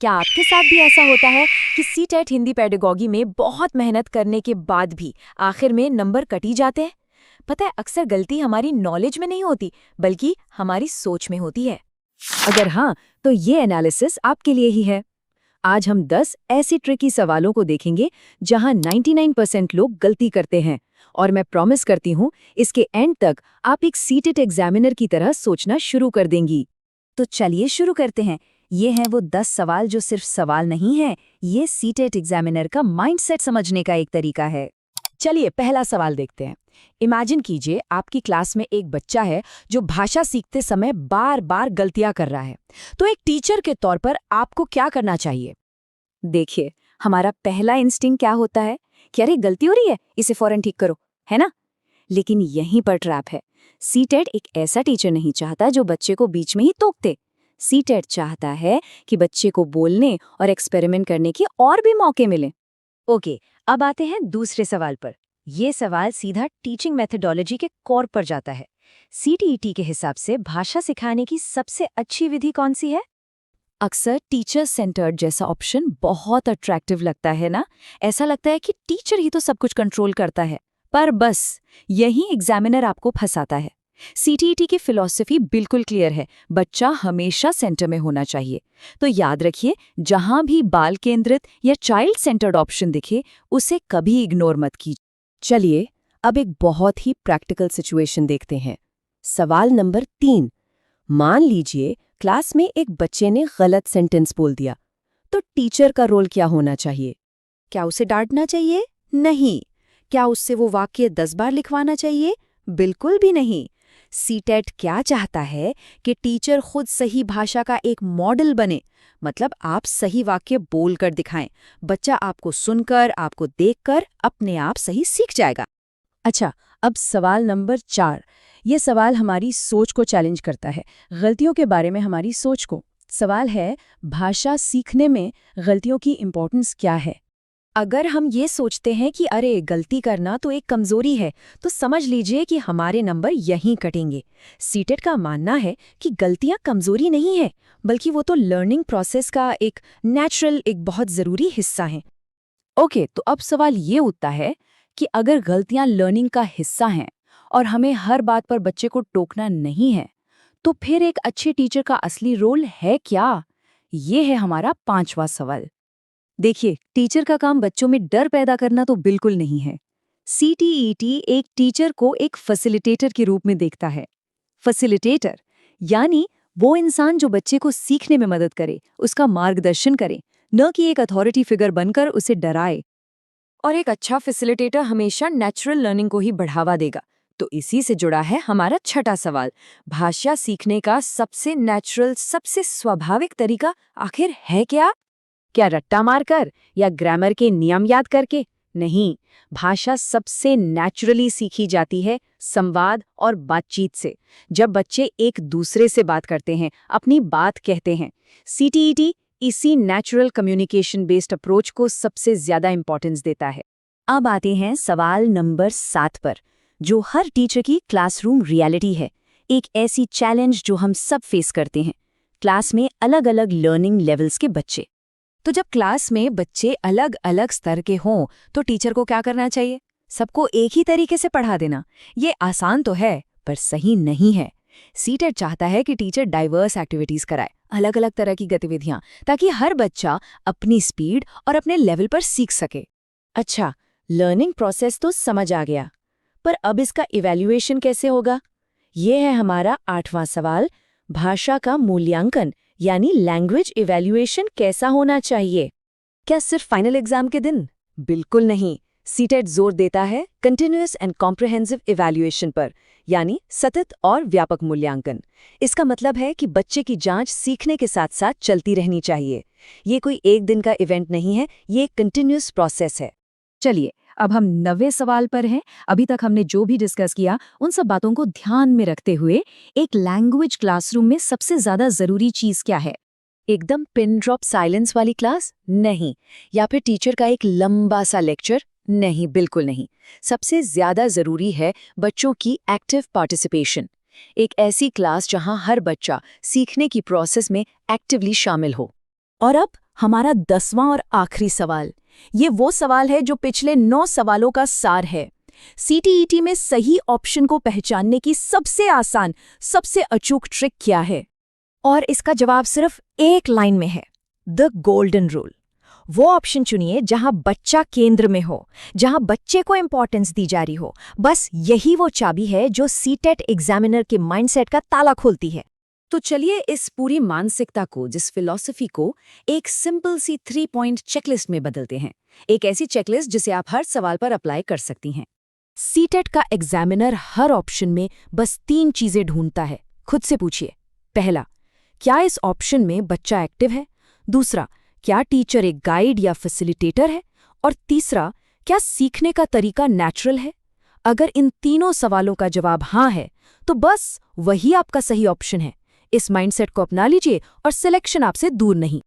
क्या आपके साथ भी ऐसा होता है कि सीटेट हिंदी पेडागॉजी में बहुत मेहनत करने के बाद भी आखिर में नंबर कट ही जाते हैं? पता है, अक्सर गलती हमारी नॉलेज में नहीं होती बल्कि हमारी सोच में होती है। अगर हाँ, तो ये एनालिसिस आपके लिए ही है। आज हम 10 ऐसी ट्रिकी सवालों को देखेंगे जहां 99% लोग गलती करते हैं, और मैं प्रॉमिस करती हूँ इसके एंड तक आप एक सीटेट एग्जामिनर की तरह सोचना शुरू कर देंगी। तो चलिए शुरू करते हैं। ये हैं वो 10 सवाल जो सिर्फ सवाल नहीं है, ये सीटेट एग्जामिनर का माइंडसेट समझने का एक तरीका है। चलिए पहला सवाल देखते हैं। इमेजिन कीजिए आपकी क्लास में एक बच्चा है जो भाषा सीखते समय बार बार गलतियां कर रहा है। तो एक टीचर के तौर पर आपको क्या करना चाहिए? देखिए, हमारा पहला इंस्टिंक्ट क्या होता है कि अरे गलती हो रही है, इसे फौरन ठीक करो, है ना? लेकिन यहीं पर ट्रैप है। सीटेट एक ऐसा टीचर नहीं चाहता जो बच्चे को बीच में ही टोक दे। सीटेट चाहता है कि बच्चे को बोलने और एक्सपेरिमेंट करने के और भी मौके मिले। ओके, अब आते हैं दूसरे सवाल पर। ये सवाल सीधा टीचिंग मेथोडोलॉजी के कोर पर जाता है। सीटीईटी के हिसाब से भाषा सिखाने की सबसे अच्छी विधि कौन सी है? अक्सर टीचर सेंटर्ड जैसा ऑप्शन बहुत अट्रैक्टिव लगता है ना? ऐसा लगता है कि टीचर ही तो सब कुछ कंट्रोल करता है। पर बस यही एग्जामिनर आपको फंसाता है। सीटीईटी की फिलॉसफी बिल्कुल क्लियर है, बच्चा हमेशा सेंटर में होना चाहिए। तो याद रखिए, जहां भी बाल केंद्रित या चाइल्ड सेंटर्ड ऑप्शन दिखे, उसे कभी इग्नोर मत कीजिए। चलिए अब एक बहुत ही प्रैक्टिकल सिचुएशन देखते हैं। सवाल नंबर 3। मान लीजिए क्लास में एक बच्चे ने गलत सेंटेंस बोल दिया, तो टीचर का रोल क्या होना चाहिए? क्या उसे डांटना चाहिए? नहीं। क्या उससे वो वाक्य 10 बार लिखवाना चाहिए? बिल्कुल भी नहीं। सीटेट क्या चाहता है कि टीचर खुद सही भाषा का एक मॉडल बने। मतलब आप सही वाक्य बोलकर दिखाएं, बच्चा आपको सुनकर, आपको देखकर अपने आप सही सीख जाएगा। अच्छा, अब सवाल नंबर 4। ये सवाल हमारी सोच को चैलेंज करता है, गलतियों के बारे में हमारी सोच को। सवाल है, भाषा सीखने में गलतियों की इम्पोर्टेंस क्या है? अगर हम ये सोचते हैं कि अरे गलती करना तो एक कमजोरी है, तो समझ लीजिए कि हमारे नंबर यहीं कटेंगे। सीटेट का मानना है कि गलतियां कमजोरी नहीं है, बल्कि वो तो लर्निंग प्रोसेस का एक नेचुरल, एक बहुत ज़रूरी हिस्सा है। ओके, तो अब सवाल ये उठता है कि अगर गलतियां लर्निंग का हिस्सा हैं और हमें हर बात पर बच्चे को टोकना नहीं है, तो फिर एक अच्छे टीचर का असली रोल है क्या? ये है हमारा 5वां सवाल। देखिए, टीचर का काम बच्चों में डर पैदा करना तो बिल्कुल नहीं है। सीटीईटी एक टीचर को एक फैसिलिटेटर के रूप में देखता है। फैसिलिटेटर यानी वो इंसान जो बच्चे को सीखने में मदद करे, उसका मार्गदर्शन करे, न कि एक अथॉरिटी फिगर बनकर उसे डराए। और एक अच्छा फैसिलिटेटर हमेशा नेचुरल लर्निंग को ही बढ़ावा देगा। तो इसी से जुड़ा है हमारा छठा सवाल। भाषा सीखने का सबसे नेचुरल, सबसे स्वाभाविक तरीका आखिर है क्या? क्या रट्टा मारकर या ग्रामर के नियम याद करके? नहीं, भाषा सबसे नेचुरली सीखी जाती है संवाद और बातचीत से। जब बच्चे एक दूसरे से बात करते हैं, अपनी बात कहते हैं। सीटीईटी इसी नेचुरल कम्युनिकेशन बेस्ड अप्रोच को सबसे ज्यादा इंपॉर्टेंस देता है। अब आते हैं सवाल नंबर 7 पर, जो हर टीचर की क्लासरूम रियलिटी है। एक ऐसी चैलेंज जो हम सब फेस करते हैं। क्लास में अलग अलग लर्निंग लेवल्स के बच्चे। तो जब क्लास में बच्चे अलग अलग स्तर के हों, तो टीचर को क्या करना चाहिए? सबको एक ही तरीके से पढ़ा देना। ये आसान तो है, पर सही नहीं है। सीटेट चाहता है कि टीचर डाइवर्स एक्टिविटीज कराए, अलग अलग तरह की गतिविधियां, ताकि हर बच्चा अपनी स्पीड और अपने लेवल पर सीख सके। अच्छा, लर्निंग प्रोसेस तो समझ आ गया, पर अब इसका इवैल्यूएशन कैसे होगा? ये है हमारा 8वां सवाल। भाषा का मूल्यांकन यानी लैंग्वेज इवैल्यूएशन कैसा होना चाहिए? क्या सिर्फ फाइनल एग्जाम के दिन? बिल्कुल नहीं। सीटेट जोर देता है कंटिन्यूअस एंड कॉम्प्रिहेंसिव इवैल्यूएशन पर, यानी सतत और व्यापक मूल्यांकन। इसका मतलब है कि बच्चे की जांच सीखने के साथ साथ चलती रहनी चाहिए। ये कोई एक दिन का इवेंट नहीं है, ये एक कंटिन्यूअस प्रोसेस है। चलिए, अब हम 9वें सवाल पर हैं। अभी तक हमने जो भी डिस्कस किया, उन सब बातों को ध्यान में रखते हुए एक लैंग्वेज क्लासरूम में सबसे ज्यादा जरूरी चीज क्या है? एकदम पिन ड्रॉप साइलेंस वाली क्लास? नहीं। या फिर टीचर का एक लंबा सा लेक्चर? नहीं, बिल्कुल नहीं। सबसे ज्यादा जरूरी है बच्चों की एक्टिव पार्टिसिपेशन। एक ऐसी क्लास जहां हर बच्चा सीखने की प्रोसेस में एक्टिवली शामिल हो। और अब हमारा 10वां और आखिरी सवाल। ये वो सवाल है जो पिछले 9 सवालों का सार है। सीटीईटी में सही ऑप्शन को पहचानने की सबसे आसान, सबसे अचूक ट्रिक क्या है? और इसका जवाब सिर्फ एक लाइन में है, द गोल्डन रूल। वो ऑप्शन चुनिए जहां बच्चा केंद्र में हो, जहां बच्चे को इंपॉर्टेंस दी जा रही हो। बस यही वो चाबी है जो सीटेट एग्जामिनर के माइंडसेट का ताला खोलती है। तो चलिए इस पूरी मानसिकता को, जिस फिलॉसफी को, एक सिंपल सी 3 पॉइंट चेकलिस्ट में बदलते हैं। एक ऐसी चेकलिस्ट जिसे आप हर सवाल पर अप्लाई कर सकती हैं। सीटेट का एग्जामिनर हर ऑप्शन में बस 3 चीजें ढूंढता है। खुद से पूछिए, पहला, क्या इस ऑप्शन में बच्चा एक्टिव है? दूसरा, क्या टीचर एक गाइड या फैसिलिटेटर है? और तीसरा, क्या सीखने का तरीका नेचुरल है? अगर इन तीनों सवालों का जवाब हाँ है, तो बस वही आपका सही ऑप्शन है। इस माइंडसेट को अपना लीजिए और सिलेक्शन आपसे दूर नहीं।